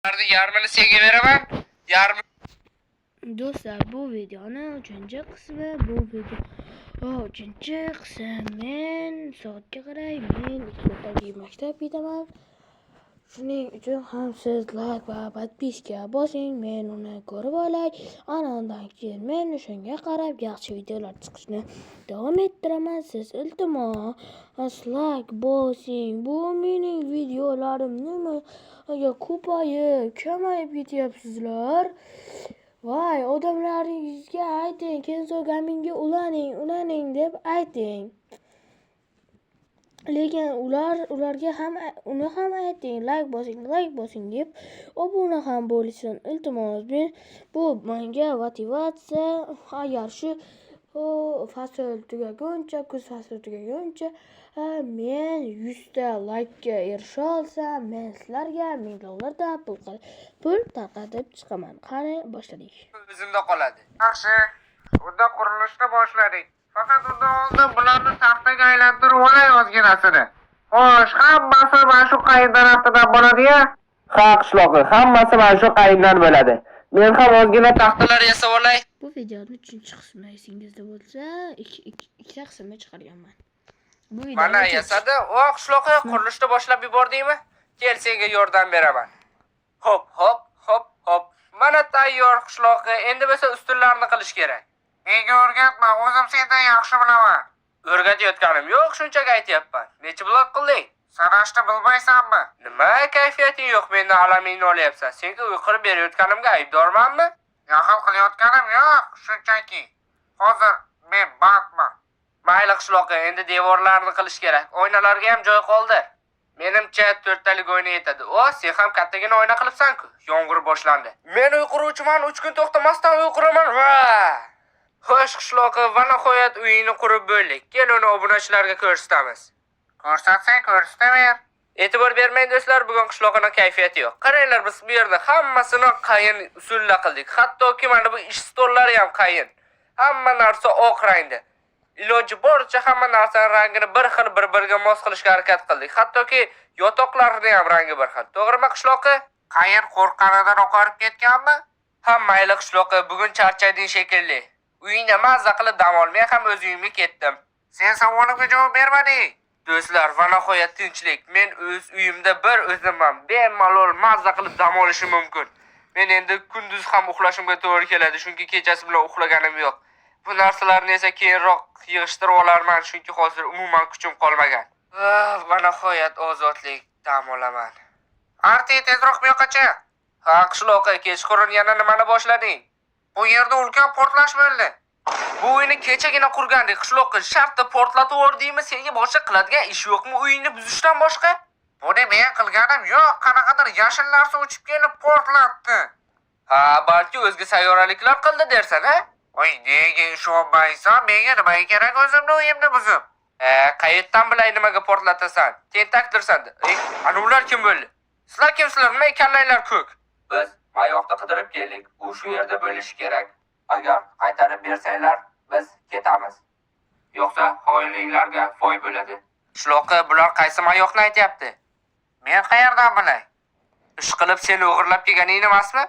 Yarmini senga beraman. Yarmi Do'stlar, bu videoni uchinchi qismi men soatga qaray men 2 maktab ketaman. Shuning uchun ham siz like va podpiska bosing, men uni ko'rib olay. Ana undan keyin men shunga qarab yaxshi videolar chiqishni davom ettiraman. Siz iltimos like bosing. Bu mening videolarim nimaga ko'payib, kamayib ketyapsizlar? Voy, odamlaringizga ayting, Kenzo Gamingga ulaning deb ayting. Lekin ularga ham uni ham ayting, like bosing deb obuna ham bo'lsin. Iltimos, bu menga motivatsiya. Agar shu fasl tugaguncha, kuz fasli tugaguncha men 100 ta like-ga erisha olsam, men sizlarga $1000 pul tarqatib chiqaman. Qani, boshladik. o'zimda qoladi. Yaxshi, unda qurilishni boshladik. Faqat undan oldin bularni taxtaga aylantirib olay ozginasini. Xo'sh, hammasi mana shu qayin daraxtidan bo'ladi-ya? Ha, qishloqi, hammasi mana shu qayindan bo'ladi. Men ham ozgina taxtalar yasab olay. Bu videoni 3-qismi esingizda bo'lsa, ikkita qismga chiqarganman. Bu videoni Mana yasadi. O, qishloqi, qurilishni boshlab yubordingmi? Kel, senga yordam beraman. Hop. Mana tayyor qishloqi. Endi bo'lsa ustunlarni qilish kerak. Menga o'rgatma, o'zim sendan yaxshi bilaman. O'rgatayotganim yo'q, shunchaki aytyapman. Necha blok qilding? Sanashni bilmaysanmi? Nima kayfiyating yo'q, mendan alamingni olyapsan. Senga uy qurib berayotganimga aybdormanmi? Yaxil qilayotganim yo'q, shunchaki. Hozir men bandman. Mayli qishloqi, endi devorlarni qilish kerak. Oynalarga ham joy qoldi. Menimcha 4 talik oyna yetadi. O, sen ham kattagina oyna qilibsan-ku. Yomg'ir boshlandi. Men uy quruvchiman, 3 kun to'xtamasdan uy quraman. Va! Xo'sh qishloqi, va nihoyat uyingni qurib bo'ldik. Kel uni obunachilarga ko'rsatamiz. Ko'rsatsang ko'rsataver. E'tibor bermang do'stlar, bugun qishloqining kayfiyati yo'q. Qaranglar, biz bu yerda hammasini qayin usulla qildik. Hattoki mana bu ish stollari ham qayin. Hamma narsa oq rangda. Iloji boricha hamma narsaning rangini bir xil bir-biriga mos qilishga harakat qildik. Hattoki yotoqlarning ham rangi bir xil. To'g'rimi qishloqi? Qayin qo'rqqanidan oqarib ketganmi? Ha, mayli qishloqi, bugun charchading shekilli. Uyingda mazza qilib dam ol, men ham o'z uyimga ketdim. Sen savolimga javob bermading. Do'stlar, va nihoyat tinchlik. Men o'z uyimda bir o'zimman. Bemalol mazza qilib dam olishim mumkin. Men endi kunduz ham uxlashimga to'g'ri keladi, chunki kechasi bilan uxlaganim yo'q. Bu narsalarni esa keyinroq yig'ishtirib olarman, chunki hozir umuman kuchim qolmagan. Va nihoyat ozodlik dam olaman. Arti tezroq bu yoqqa chiq. Ha, qishloqi, kechqurun yana nimani boshlading? Bu yerda ulkan portlash bo'ldi. Bu uyni kechagina qurgandik, qishloqi. Shartta portlatib yubordingmi? Senga boshqa qiladigan ish yo'qmi uyingni buzishdan boshqa? Buni men qilganim yo'q, qanaqadir yashil narsa uchib kelib portlatdi. Ha, balki o'zga sayyoraliklar qildi dersan, ha? Voy, nega ishonmaysan? Menga nima kerak o'zimni uyimni buzib? Qayerdan bilay nimaga portlatasan? Tentakdirsan. Ana ular kim bo'ldi? Sizlar kimsizlar? Nima ekanlaylar ko'k? Biz mayoqni qidirib keldik. U shu yerda bo'lishi kerak. Agar qaytarib bersanglar, biz ketamiz. Yo'qsa xoinliklarga foy bo'ladi. Qishloqi, bular qaysi mayoqni aytyapti? Men qayerdan bilay? Ish qilib seni o'g'irlab kelganing emasmi?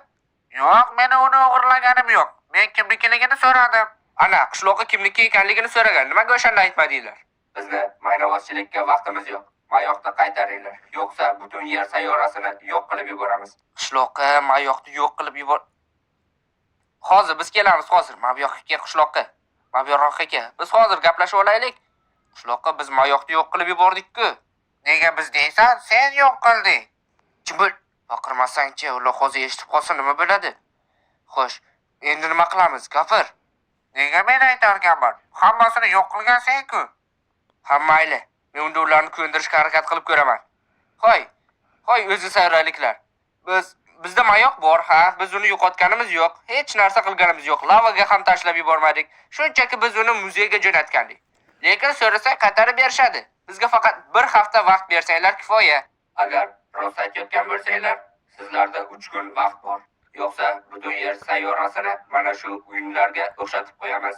Yo'q, meni uni o'g'irlaganim yo'q. Men kimnikiligini so'radim. Ana, qishloqi kimniki ekanligini so'ragan. Nimaga o'shanda aytmadinglar? Bizni maynavozchilikka vaqtimiz yo'q. Mayoqni qaytaringlar. Yo'qsa butun yer sayyorasini yo'q qilib yuboramiz. Qishloqi, mayoqni yo'q qilib yubor. Hozir biz kelamiz, hozir. Mayoqqa qishloqi. Mayoqqa. Biz hozir gaplashib olaylik. Qishloqqa biz mayoqni yo'q qilib yubordik-ku. Nega biz deysan? Sen yo'q qilding. Kim bo'l? Baqirmasang-chi, ular hozir eshitib qolsa nima bo'ladi? Xo'sh, endi nima qilamiz? Gapir. Nega men aytarkanman? Hammasini yo'q qilgan sen-ku. Ha, mayli. Men unda ularni ko'ndirishga harakat qilib ko'raman. Hoy, o'zi sayyoraliklar. Bizda mayoq bor, ha, biz uni yo'qotganimiz yo'q. Hech narsa qilganimiz yo'q. Lavaga ham tashlab yubormadik. Shunchaki biz uni muzeyga jo'natgandik. Lekin so'rasak qaytarib berishadi. Bizga faqat 1 hafta vaqt bersanglar kifoya. Agar rost aytayotgan bo'lsanglar, sizlarda 3 kun vaqt bor. Yo'qsa butun yer sayyorasini mana shu uylarga o'xshatib qo'yamiz.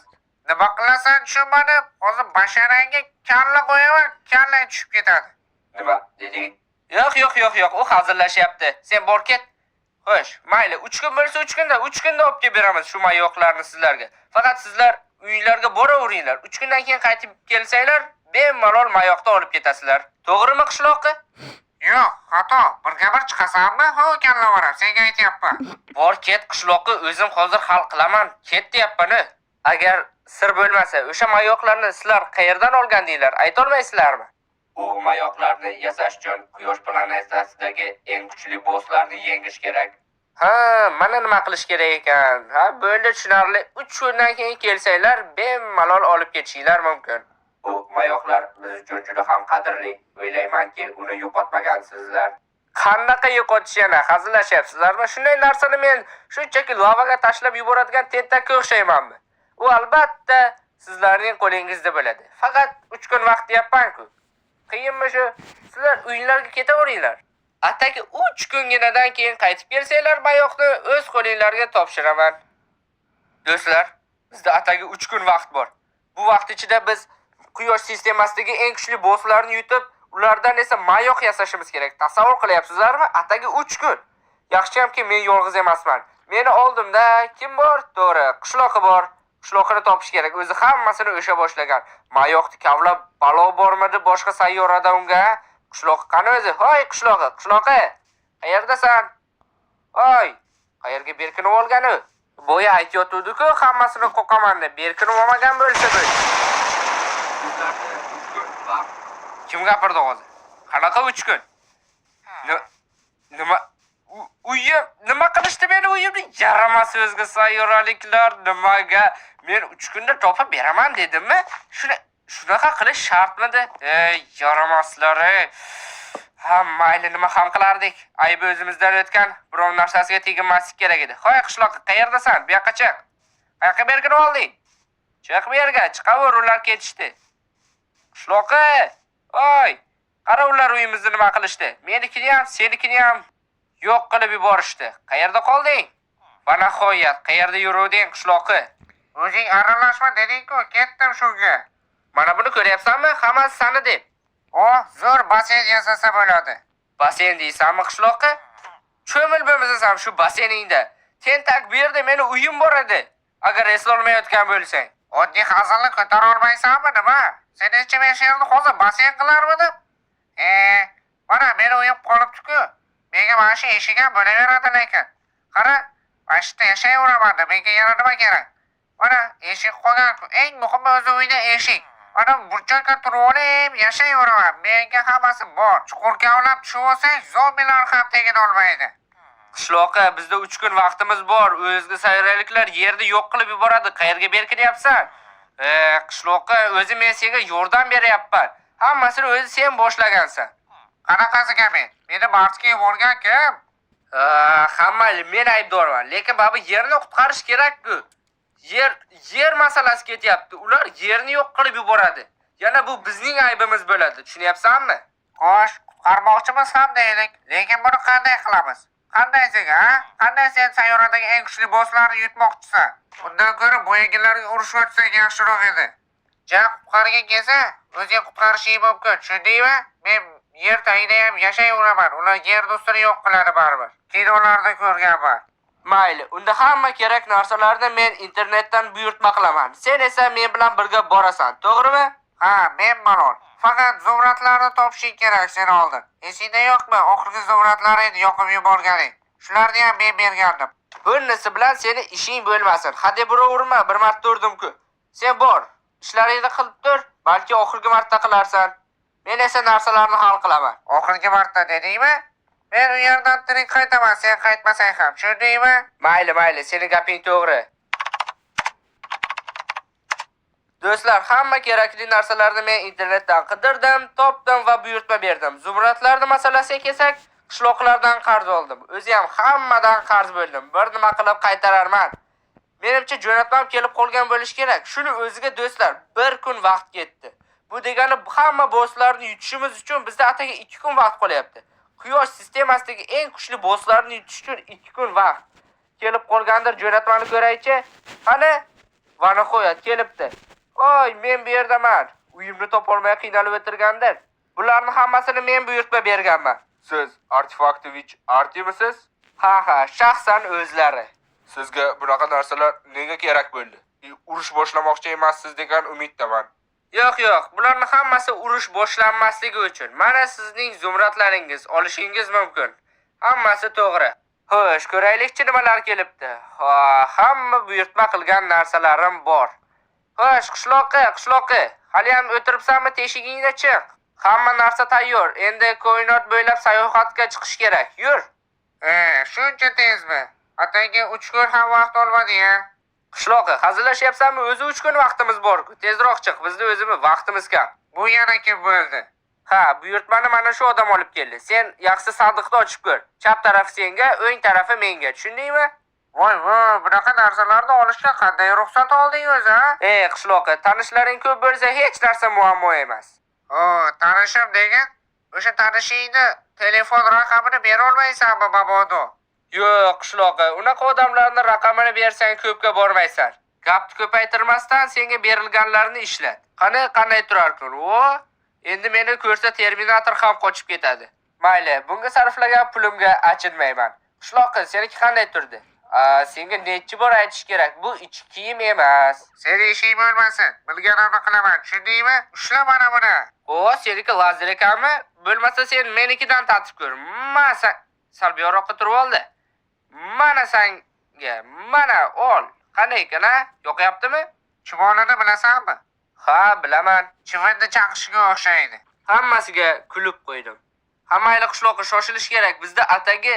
Nima qilasan tushunmadim. Hozir basharangga kalla qo'yaman, kallang tushib ketadi. Nima deding? Yo'q, u hazillashyapti. Sen bor ket. Xo'sh, mayli, 3 kun bo'lsa 3 kunda, 3 kunda olib kelib beramiz shu mayoqlarni sizlarga. Faqat sizlar uyinglarga boraveringlar. 3 kundan keyin qaytib kelsanglar, bemalol mayoqda olib ketasizlar. To'g'rimi qishloqqa? Yo'q, xato. Birga bir chiqasanmi? Ho, kallaboram, senga aytyapman. Bor ket qishloqqa o'zim hozir hal qilaman. Ket deyapman-a. Agar sir bo'lmasa, o'sha mayoqlarni sizlar qayerdan olgandinglar, ayta olmaysizlarmi? U mayoqlarni yasash uchun Quyosh planetasidagi eng kuchli bosslarni yengish kerak. Ha, mana nima qilish kerak ekan. Ha, bo'ldi, tushunarli. 3 kundan keyin kelsanglar, bemalol olib ketishinglar mumkin. Bu mayoqlar biz uchun juda ham qadrli. O'ylaymanki, uni yo'qotmagansizlar. Qanaqa yo'qotish yana hazillashyapsizlarmi? Shunday narsani men shunchaki lavaga tashlab yuboradigan tentakka o'xshaymanmi? U albatta sizlarning qo'lingizda bo'ladi. Faqat 3 kun vaqt deyapman-ku. Qiyinmi shu? Sizlar uyinglarga ketaveringlar. Ataki 3 kunginadan keyin qaytib kelsanglar, mayoqni o'z qo'linglarga topshiraman. Do'stlar, bizda ataki 3 kun vaqt bor. Bu vaqt ichida biz Quyosh sistemasidagi eng kuchli bosslarni yutib, ulardan esa mayoq yasashimiz kerak. Tasavvur qilyapsizlarmi? Atagi 3 kun. Yaxshiyamki men yolg'iz emasman. Meni oldimda kim bor? To'g'ri, qishloqi bor. Qishloqini topish kerak. O'zi hammasini o'sha boshlagan. Mayoqni kavlab balo bormidi boshqa sayyorada unga? Qishloqi qani o'zi? Hoy qishloqi, qishloqi. Qayerdasan? Hoy, qayerga berkinib olgani? Bo'yi aytayotdi-ku, hammasini qo'qaman deb. Berkinib olmagan bo'lsa bo'l. Sizlarga 3 kun vaqt. Kim gapirdi hozir? Qanaqa 3 kun? Nima uyim nima qilishdi meni uyimni? Yaramas o'zga sayyoraliklar nimaga? Men 3 kunda topib beraman dedimmi? Shunaqa qilish shartmidi? Ey, yaramaslar. Ha, mayli nima ham qilardik? Aybi o'zimizdan o'tgan birov narsasiga teginmaslik kerak edi. Hoy qishloq, qayerdasan? Bu yoqqa chiq. Qayerga bergin olding? Chiq bu yerga, chiqaver, ular ketishdi. Qishloqi, oy, qara ular uyimizni nima qilishdi? Menikini ham, senikini ham yo'q qilib yuborishdi. Qayerda qolding? Va nihoyat, qayerda yuruvding qishloqi? O'zing aralashma deding-ku, ketdim shunga. Mana buni ko'ryapsanmi? Hammasi sani deb. O, zo'r basen yasasa bo'ladi. Basen deysanmi qishloqqa? Cho'mil bo'lmasam shu baseningda. Tentak bu yerda meni uyim bor edi. Agar eslolmayotgan bo'lsang. Oddiy hazilni ko'tara olmaysanmi nima? Sen ichim yashayapti, hozir basen qilarmidim? Mana meni uyim qolibdi-ku. Menga mana shu eshik ham bo'laveradi lekin. Qara, mana shu yerda yashayveraman, menga yana nima kerak? Mana eshik qolgan-ku. Eng muhimi o'zi uyda eshik. Mana burchakka turib olib yashayveraman. Menga hammasi bor. Chuqurga olib tushib olsang, zombilar ham tegin olmaydi. Qishloqqa bizda 3 kun vaqtimiz bor. O'zga sayyoraliklar yerni yo'q qilib yuboradi. Qayerga berkinyapsan? Qishloqqa o'zi men senga yordam beryapman. Hammasini o'zi sen boshlagansan. Qanaqasiga men? Meni Marsga yuborgan kim? Hamma men aybdorman. Lekin baba yerni qutqarish kerak-ku. Yer masalasi ketyapti. Ular yerni yo'q qilib yuboradi. Yana bu bizning aybimiz bo'ladi. Tushunyapsanmi? Xo'sh, qutqarmoqchimiz ham deylik. Lekin buni qanday qilamiz? Qanday senga, ha? Qanday sen sayyoradagi eng kuchli bosslarni yutmoqchisan? Bundan ko'ra boyagilarga urush o'tsak yaxshiroq edi. Jang qutqargan kelsa, o'zing qutqarishing mumkin. Tushundingmi? Men yer tagida ham yashayveraman. Ular yer do'stini yo'q qiladi baribir. Kinolarda ko'rganman. Mayli, unda hamma kerak narsalarni men internetdan buyurtma qilaman. Sen esa men bilan birga borasan, to'g'rimi? Ha, men malol. Faqat zumradlarni topishing kerak sen oldin. Esingda yo'qmi? Oxirgi zumradlaringni yoqib yuborganing. Shularni ham men bergandim. Bunnisi bilan seni ishing bo'lmasin. Hadeb uraverma, bir marta urdim-ku. Sen bor, ishlaringni qilib tur, balki oxirgi marta qilarsan. Men esa narsalarni hal qilaman. Oxirgi marta dedingmi? Men u yerdan tirik qaytaman, sen qaytmasang ham. Tushundingmi? Mayli, seni gaping to'g'ri. Do'stlar, hamma kerakli narsalarni men internetdan qidirdim, topdim va buyurtma berdim. Zumradlarning masalasiga kelsak, qishloqlardan qarz oldim. O'zi ham hammadan qarz bo'ldim. Bir nima qilib qaytararman. Menimcha jo'natmam kelib qolgan bo'lish kerak. Shuni o'ziga do'stlar, 1 kun vaqt ketdi. Bu degani hamma bosslarni yutishimiz uchun bizda ataga 2 kun vaqt qolyapti. Quyosh sistemasidagi eng kuchli bosslarni yutish uchun 2 kun vaqt kelib qolgandir. Jo'natmani ko'raychi. Qani? Va nihoyat kelibdi. Oy, men bu yerdaman. Uyimni topolmay qiynalib o'tirgandir. Bularning hammasini men buyurtma berganman. Siz Artifaktovich Artimisiz? Ha, shaxsan o'zlari. Sizga bunaqa narsalar nega kerak bo'ldi? Urush boshlamoqchi emassiz degan umiddaman. Yo'q, bularning hammasi urush boshlanmasligi uchun. Mana sizning zumradlaringiz olishingiz mumkin. Hammasi to'g'ri. Xo'sh, ko'raylikchi nimalar kelibdi. Hamma buyurtma qilgan narsalarim bor. Xo'sh, qishloqi. Hali ham o'tiribsanmi? Teshigingni chiq. Hamma narsa tayyor. Endi koinot bo'ylab sayohatga chiqish kerak. Yur. Shuncha tezmi? Atayga 3 kun ham vaqt olmadi-ya. Qishloqi, hazillashyapsanmi? O'zi 3 kun vaqtimiz bor-ku. Tezroq chiq. Bizda o'zimiz vaqtimiz kam. Bu yana kim bo'ldi? Buyurtmani mana shu odam olib keldi. Sen yaxshi sandiqni ochib ko'r. Chap tarafi senga, o'ng tarafi menga. Tushundingmi? Voy, bunaqa narsalarni olishga qanday ruxsat olding o'zi, ha? Qishloqi, tanishlaring ko'p bo'lsa hech narsa muammo emas. Tanishim degan? O'sha tanishingni telefon raqamini bera olmaysanmi, mabodo? Yo'q, qishloqi, unaqa odamlarning raqamini bersang ko'pga bormaysan. Gapni ko'paytirmasdan senga berilganlarni ishlat. Qanday turar-kun? Endi meni ko'rsa Terminator ham qochib ketadi. Mayli, bunga sarflagan pulimga achinmayman. Qishloqi, seniki qanday turdi? Senga necha bor aytish kerak, bu ichki kiyim emas. Seni ishing bo'lmasin, bilganimni qilaman, tushundingmi? Ushla mana buni. Seniki lazer ekanmi? Bo'lmasa sen menikidan tatib ko'r. Sal buyoqqa turib oldi. Mana senga, mana ol. Qanday ekan, ha? Yoqyaptimi? Chivolini bilasanmi? Ha, bilaman. Chivinni chaqishiga o'xshaydi. Hammasiga kulib qo'ydim. Hammayli qishloqqa shoshilish kerak. Bizda atagi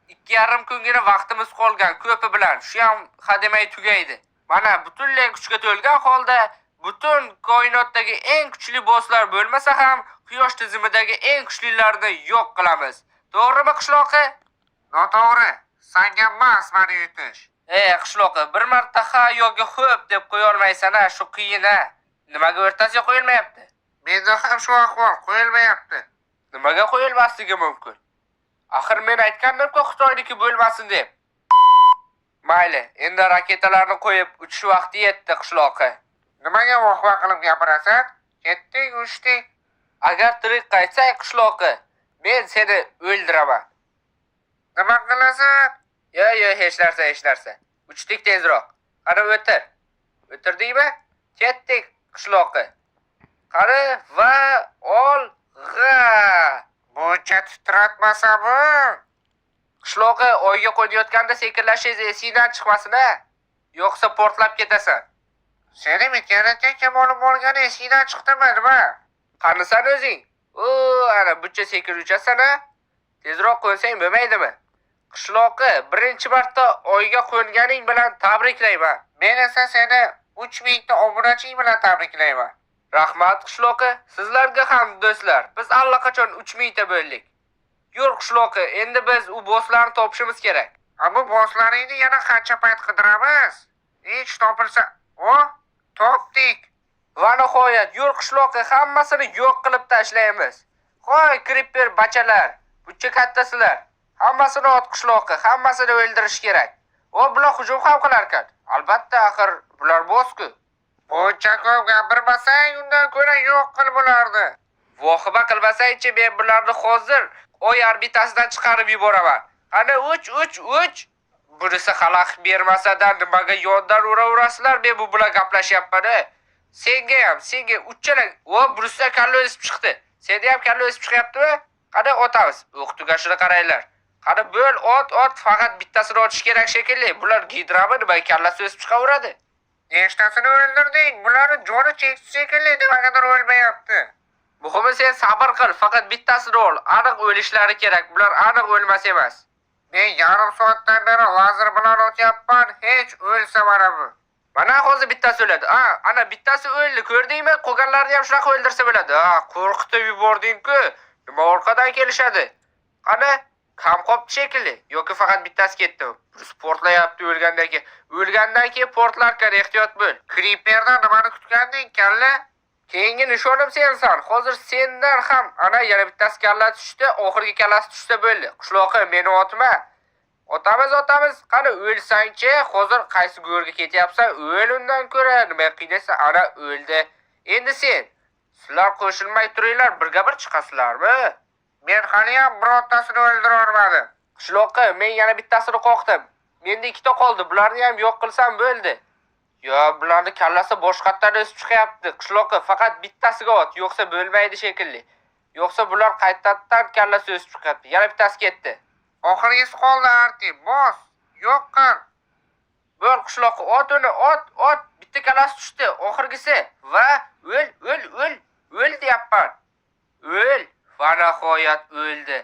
2,5 kungina vaqtimiz qolgan, ko'pi bilan. Shu ham hademay tugaydi. Mana butunlay kuchga to'lgan holda butun koinotdagi eng kuchli bosslar bo'lmasa ham quyosh tizimidagi eng kuchlilarni yo'q qilamiz. To'g'rimi qishloqi? Noto'g'ri. Senga emas meni yutish. Qishloqi, bir marta ha yoki xo'p deb qo'ya olmaysan-a, shu qiyin-a. Nimaga o'rtasiga qo'yilmayapti? Menda ham shu ahvol qo'yilmayapti. Nimaga qo'yilmasligi mumkin? Axir men aytgandim-ku Xitoyniki bo'lmasin deb. Mayli, endi raketalarni qo'yib uchish vaqti yetdi qishloqi. Nimaga vahva qilib gapirasan? Ketdik, uchdik. Agar tirik qaytsang qishloqi, men seni o'ldiraman. Nima qilasan? Yo'q, hech narsa. Uchdik tezroq. Qani o'tir. O'tirdingmi? Ketdik qishloqi. Qani va olg'a. Buncha titratmasa bu. Qishloqi oyga qo'yayotganda sekinlashingiz esingdan chiqmasin-a. Yo'qsa portlab ketasan. Seni internetga kim olib bo'lgani esingdan chiqdimi, nima? Qanisan o'zing? Ana buncha sekin uchasan-a? Tezroq qo'nsang bo'lmaydimi? Qishloqi, birinchi marta oyga qo'nganing bilan tabriklayman. Men esa seni 3000 ta obunaching bilan tabriklayman. Rahmat qishloqi, sizlarga ham do'stlar. Biz allaqachon 3000 ta bo'ldik. Yur qishloqi, endi biz u bosslarni topishimiz kerak. Bu bosslaringni yana qancha payt qidiramiz? Hech topilsa, topdik. Va nihoyat, yur qishloqi, hammasini yo'q qilib tashlaymiz. Qo'y, Creeper bachalar, buncha kattasizlar. Hammasini ot qishloqi, hammasini o'ldirish kerak. Bular hujum ham qilar ekan. Albatta, axir bular boss-ku. Buncha ko'p gapirmasang, undan ko'ra yo'q qil bularni. Vohiba qilmasang-chi, men bularni hozir oy orbitasidan chiqarib yuboraman. Qani uch. Bunisi xalaqit bermasa-da nimaga yondan uraverasizlar? Men bu bilan gaplashyapman. Senga uchalang. Bunisi kalla o'sib chiqdi. Senda ham kalla o'sib chiqyaptimi? Qani otamiz. O'q tugashini qaranglar. Qani bo'l, ot, faqat bittasini otish kerak shekilli. Bular gidrami, nima kallasi o'sib chiqaveradi? Nechtasini o'ldirding? Bularni joni cheksiz shekilli, nimagadir o'lmayapti. Muhimi sen sabr qil, faqat bittasini ol. Aniq o'lishlari kerak. Bular aniq o'lmas emas. Men yarim soatdan beri lazer bilan o'tyapman, hech o'lsa mana bu. Mana hozir bittasi o'ladi. Ana bittasi o'ldi, ko'rdingmi? Qolganlarni ham shunaqa o'ldirsa bo'ladi. Qo'rqitib yubording-ku. Nima orqadan kelishadi? Qani kam qopti shekilli yoki faqat bittasi ketdi? Portlayapti o'lgandan keyin portlarkan, ehtiyot bo'l. Creeperdan nimani kutganding, kalla? Keyingi nishonim sensan. Hozir sendan ham ana yana bittasi kalla tushdi, oxirgi kallasi tushsa bo'ldi. Qishloqi, meni otma. Otamiz. Qani o'lsang-chi, hozir qaysi go'rga ketyapsan? O'l undan ko'ra, nima qiynaysan? Ana o'ldi. Endi sizlar qo'shilmay turinglar, birga bir chiqasizlarmi? Men hali ham birortasini o'ldira olmadim. Qishloqqa men yana bittasini qoqdim. Menda ikkita qoldi. Bularni ham yo'q qilsam bo'ldi. Yo, bularning kallasi boshqatdan o'sib chiqyapti. Qishloqqa faqat bittasiga ot, yo'qsa bo'lmaydi shekilli. Yo'qsa bular qaytadan kallasi o'sib chiqyapti. Yana bittasi ketdi. Oxirgisi qoldi Arti. Bos. Yo'q qil. Bo'l qishloqqa ot uni, ot. Bitta kallasi tushdi. Oxirgisi va o'l deyapman. O'l. Va nihoyat o'ldi.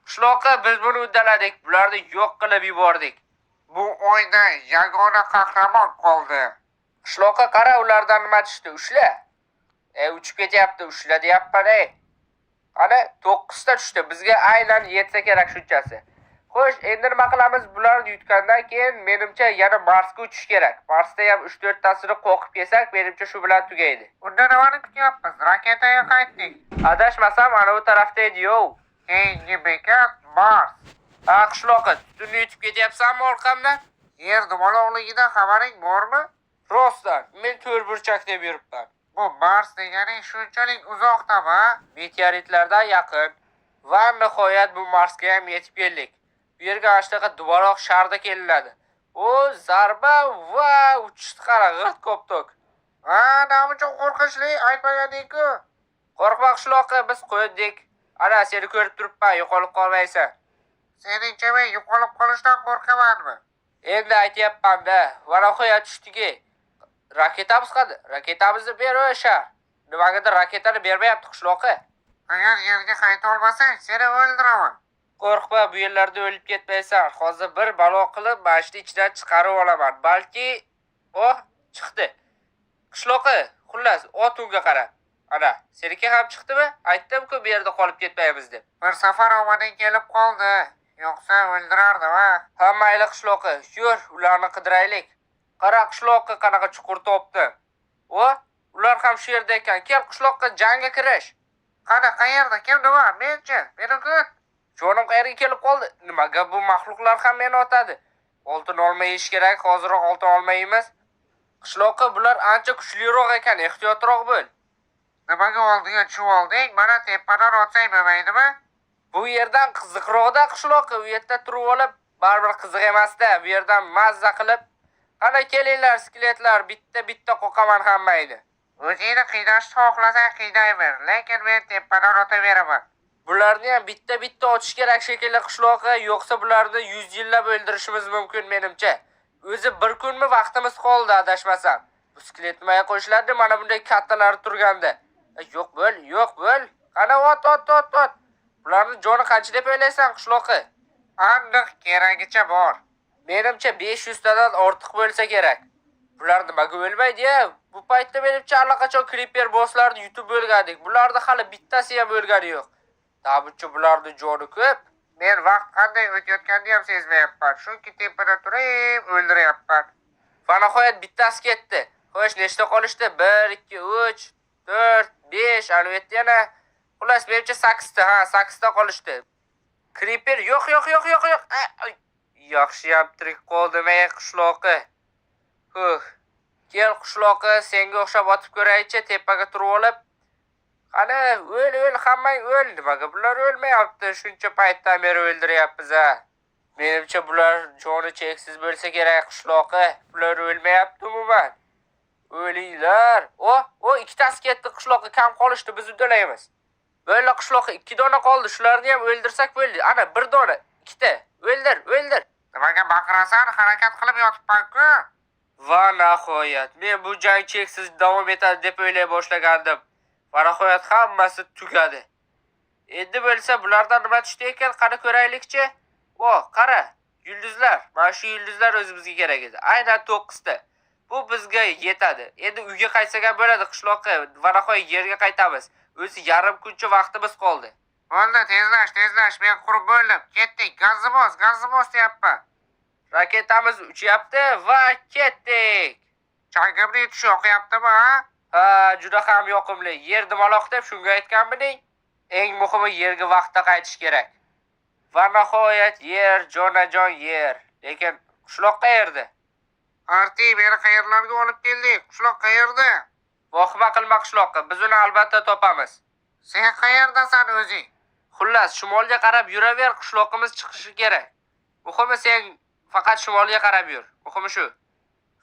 Qishloqqa biz buni uddaladik. Bularni yo'q qilib yubordik. Bu o'yinda yagona qahramon qoldi. Qishloqqa qara, ulardan nima tushdi? Ushla. Uchib ketyapti, ushla deyapman, ey. Qani 9 ta tushdi. Bizga aynan yetsa kerak shunchasi. Xo'sh, endi nima qilamiz? Bularni yutgandan keyin menimcha yana Marsga uchish kerak. Marsda ham 3-4 tasini qo'qib kelsak, menimcha shu bilan tugaydi. Unda nimani kutyapmiz? Raketaga qaytdik. Adashmasam, ana bu tarafda edi-yo. Keyingi bekat Mars. Qishloqqa, tutunni yutib ketyapsanmi orqamdan? Yer dumaloqligidan xabaring bormi? Rostdan, men to'rtburchak deb yuribman. Bu Mars deganing shunchalik uzoqdami? Meteoritlardan yaqin va nihoyat bu Marsga ham yetib keldik. Bu yerga ashtaqa dumaloq sharda kelinadi. O zarba va uchishni qara, g'irt koptok. Nima uchun qo'rqinchli aytmaganding-ku? Qo'rqma qishloqqa, biz qo'ydik. Ana seni ko'rib turibman, yo'qolib qolmaysan. Seningcha men yo'qolib qolishdan qo'rqamanmi? Endi aytyapman-da, va nihoyat tushdiki. Raketamiz qadi? Raketamizni ber o'sha. Nimagadir raketani bermayapti qishloqqa. Agar yerga qayta olmasang, seni o'ldiraman. Qo'rqma, bu yerlarda o'lib ketmaysan. Hozir bir balo qilib, mashina ichidan chiqarib olaman. Balki chiqdi. Qishloqqa, xullas, ot unga qara. Ana, seniki ham chiqdimi? Aytdim-ku, bu yerda qolib ketmaymiz deb. Bir safar omading kelib qoldi. Yo'qsa o'ldirardim, ha. Hammayli qishloqqa, yur, ularni qidiraylik. Qara qishloqqa qanaqa chuqur topdi. Ular ham shu yerda ekan. Kel qishloqqa jangga kirish. Qani, qayerda? Kim nima? Menchi, meni kut. Jonim qayerga kelib qoldi? Nimaga bu maxluqlar ham meni otadi? Oltin olma yeyish kerak, hozirroq oltin olmaymiz. Qishloqqa bular ancha kuchliroq ekan, ehtiyotroq bo'l. Nimaga oldiga tushib olding? Mana tepadan otsang bo'lmaydimi? Bu yerdan qiziqroqda qishloqqa, u yerda turib olib, baribir qiziq emas-da. Bu yerdan mazza qilib, qana kelinglar, skeletlar, bitta qoqaman hammayni. O'zingni qiynashni xohlasang qiynayver, lekin men tepadan otaveraman. Bularni ham bitta otish kerak shekilli qishloqqa, yo'qsa bularni 100 yillab o'ldirishimiz mumkin menimcha. O'zi bir kunmi vaqtimiz qoldi adashmasam. Bu skelet nimaga qo'shiladi? Mana bunday kattalari turganda. Yo'q bo'l. Qana ot. Bularni joni qancha deb o'ylaysan qishloqqa? Aniq keragicha bor. Menimcha 500 tadan ortiq bo'lsa kerak. Bular nimaga o'lmaydi-ya? Bu paytda menimcha allaqachon creeper bosslarni yutib bo'lgandik. Bularda hali bittasi ham o'lgani yo'q. Tabiiyki bularning joni ko'p. Men vaqt qanday o'tayotganini ham sezmayapman. Chunki tepada turib o'ldiryapman. Va nihoyat bittasi ketdi. Xo'sh, nechta qolishdi? 1, 2, 3, 4, 5, ana bu yerda yana xullas menimcha 8 ta. 8 ta qolishdi. Creeper yo'q. Yaxshi ham tirik qoldim ey qishloqqa. Kel qishloqqa, senga o'xshab otib ko'raychi, tepaga turib olib. Qani, o'l, hammang o'l. Nimaga bular o'lmayapti? Shuncha paytdan beri o'ldiryapmiz a. Menimcha bular joni cheksiz bo'lsa kerak qishloqqa. Bular o'lmayapti umuman. O'linglar. Ikkitasi ketdi qishloqqa, kam qolishdi, biz uddalaymiz. Bo'ldi qishloqqa 2 dona qoldi. Shularni ham o'ldirsak bo'ldi. Ana 1 dona, 2 ta. O'ldir. Nimaga baqirasan? Harakat qilib yotibman-ku. Va nihoyat, men bu jang cheksiz davom etadi deb o'ylay boshlagandim. Va nihoyat hammasi tugadi. Endi bo'lsa bulardan nima tushdi ekan, qani ko'raylikchi. Qara, yulduzlar. Mana shu yulduzlar o'zimizga kerak edi. Aynan 9 ta. Bu bizga yetadi. Endi uyga qaytsak ham bo'ladi qishloqqa. Va nihoyat yerga qaytamiz. O'zi yarim kuncha vaqtimiz qoldi. Bo'ldi, tezlash, men qurib bo'ldim. Ketdik, gazimiz deyapman. Raketamiz uchyapti va ketdik. Changimning tushi yoqyaptimi, ha? Juda ham yoqimli. Yer dumaloq deb shunga aytganmiding? Eng muhimi yerga vaqtda qaytish kerak. Va nihoyat yer, jonajon yer. Lekin qishloq qayerda? Arti, meni qayerlarga olib keldik? Qishloq qayerda? Vahima qilma qishloqqa. Biz uni albatta topamiz. Sen qayerdasan o'zing? Xullas, shimolga qarab yuraver, qishloqimiz chiqishi kerak. Muhimi sen faqat shimolga qarab yur. Muhimi shu.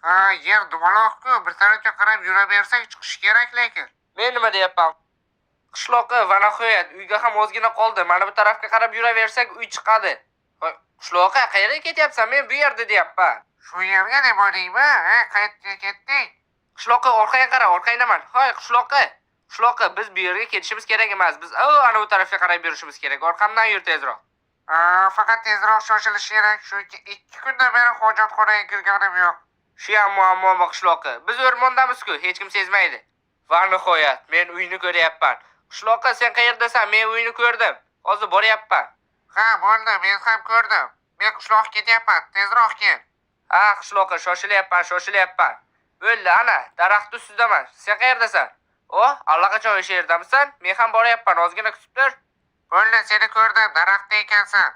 Ha, yer dumaloq-ku, bir tarafga qarab yuraversak chiqish kerak lekin. Men nima deyapman? Qishloqqa va nihoyat uyga ham ozgina qoldi. Mana bu tarafga qarab yuraversak uy chiqadi. Qishloqqa qayerga ketyapsan? Men bu yerda deyapman. Shu yerga deb o'ylaymi? Ha, qayerga ketdik? Qishloqqa orqaga qara, orqangdaman. Hoy, qishloqqa. Qishloqqa biz bu yerga ketishimiz kerak emas. Biz ana bu tarafga qarab yurishimiz kerak. Orqamdan yur tezroq. Faqat tezroq shoshilish kerak. Chunki 2 kundan beri hojatxonaga kirganim yo'q. Shu ham muammo qishloqqa. Biz o'rmondamiz-ku, hech kim sezmaydi. Va nihoyat, men uyni ko'ryapman. Qishloqqa sen qayerdasan? Men uyni ko'rdim. Hozir boryapman. Ha, bo'ldi, men ham ko'rdim. Men qishloqqa ketyapman. Tezroq kel. Ha, qishloqqa shoshilyapman. Bo'ldi, ana, daraxt ustidaman. Sen qayerdasan? Allaqachon o'sha yerdamisan? Men ham boryapman. Ozgina kutib tur. Bo'ldi, seni ko'rdim. Daraxtda ekansan.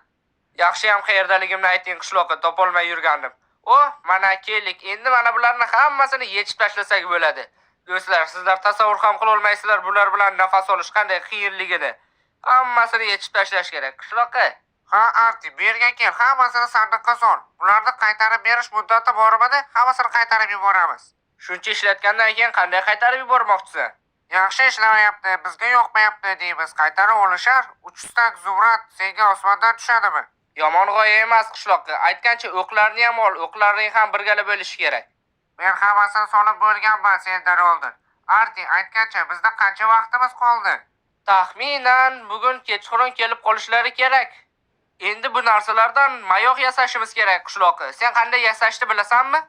Yaxshi ham qayerdaligimni ayting, qishloqqa topolmay yurgandim. Mana keldik. Endi mana bularni hammasini yechib tashlasak bo'ladi. Do'stlar, sizlar tasavvur ham qila olmaysizlar bular bilan nafas olish qanday qiyinligini. Hammasini yechib tashlash kerak. Qishloqqa. Ha, Arti, bu yerga kel. Hammasini sandiqqa sol. Bularni qaytarib berish muddati bormadi, hammasini qaytarib yuboramiz. Shuncha ishlatgandan keyin qanday qaytarib yubormoqchisan? Yaxshi ishlamayapti, bizga yoqmayapti deymiz. Qaytarib olishar. 3 stak zumrad senga osmondan tushadimi? Yomon g'oya emas qishloqqa. Aytgancha o'qlarni ham ol, o'qlarning ham birgala bo'lishi kerak. Men hammasini solib bo'lganman sendan oldin. Arti, aytgancha bizda qancha vaqtimiz qoldi? Taxminan bugun kechqurun kelib qolishlari kerak. Endi bu narsalardan mayoq yasashimiz kerak qishloqqa. Sen qanday yasashni bilasanmi?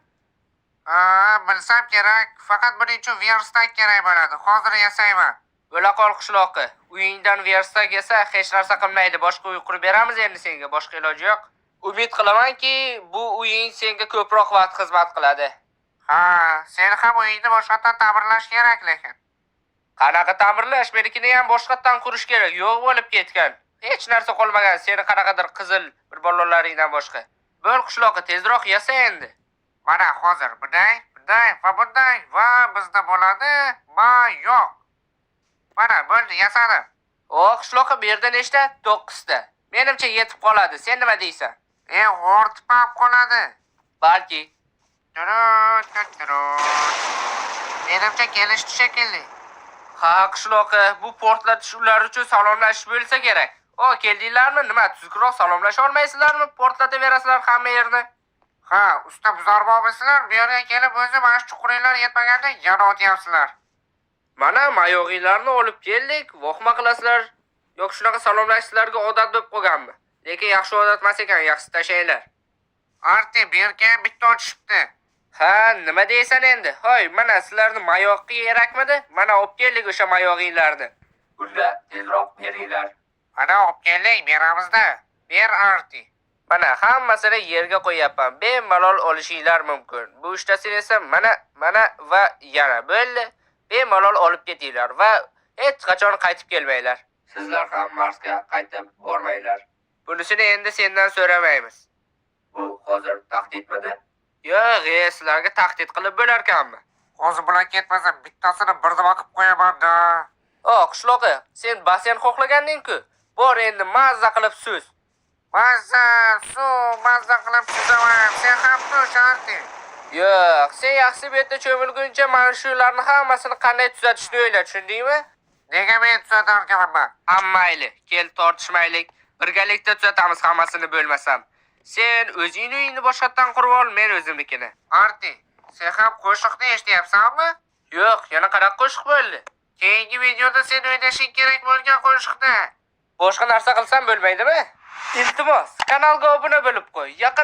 Bilsam kerak. Faqat buning uchun verstak kerak bo'ladi. Hozir yasayman. Bo'la qol qishloqqa. Uyingdan verstak yasa hech narsa qilmaydi. Boshqa uy qurib beramiz endi senga. Boshqa iloji yo'q. Umid qilamanki, bu uying senga ko'proq vaqt xizmat qiladi. Ha, sen ham uyingni boshqatdan ta'mirlash kerak lekin. Qanaqa ta'mirlash? Menikini ham boshqatdan qurish kerak. Yo'q bo'lib ketgan. Hech narsa qolmagan. Seni qanaqadir qizil bir bolalaringdan boshqa. Bo'l qishloqqa tezroq yasa endi. Mana hozir bunday va bunday va bizda bo'ladi. Yo'q. Mana bo'ldi, yasadim. Qishloqqa bu yerda nechta? 9 ta. Menimcha yetib qoladi. Sen nima deysan? Ortib qoladi. Balki. Menimcha kelishdi shekilli. Ha, qishloqqa bu portlatish ular uchun salomlashish bo'lsa kerak. Keldinglarmi? Nima, tuzukroq salomlasha olmaysizlarmi? Portlataverasizlar hamma yerni. Ha, usta buzarbobisizlar, bu yerga kelib o'zi mana shu chuquringlar yetmaganda yana o'tyapsizlar. Mana mayog'inglarni olib keldik, vohma qilasizlar. Yo'q, shunaqa salomlashishlarga odat bo'lib qolganmi? Lekin yaxshi odat emas ekan, yaxshi tashlaylar. Arti, bu yerga ham bitta o'tishibdi. Ha, nima deysan endi? Hoy, mana sizlarni mayoqqa kerakmidi? Mana olib keldik o'sha mayog'inglarni. Unda tezroq beringlar. Mana olib keldik, beramizda. Ber Arti. Mana hammasini yerga qo'yapman. Bemalol olishinglar mumkin. Bu uchtasini esa mana va yana bo'ldi. Bemalol olib ketinglar va hech qachon qaytib kelmanglar. Sizlar ham Marsga qaytib bormanglar. Bunisini endi sendan so'ramaymiz. Bu hozir tahdidmidi? Yo'q, sizlarga tahdid qilib bo'larkanmi? Hozir bilan ketmasam bittasini birdama qilib qo'yaman-da. Qishloqqa, sen basen xohlaganding-ku. Bor endi mazza qilib suz. Mazza qilib suzaman. Sen ham tush Arti. Yo'q, sen yaxshi bu yerda cho'milguncha mana shularni hammasini qanday tuzatishni o'yla, tushundingmi? Nega men tuzatarkanman? Mayli, kel tortishmaylik. Birgalikda tuzatamiz hammasini bo'lmasam. Sen o'zingni uyingni boshqatdan qurib ol, men o'zimnikini. Arti, sen ham qo'shiqni eshityapsanmi? Yo'q, yana qanaqa qo'shiq bo'ldi? Keyingi videoda sen o'ynashing kerak bo'lgan qo'shiqni. Boshqa narsa qilsam bo'lmaydimi? Iltimos, kanalga obuna bo'lib qo'y. Yaqin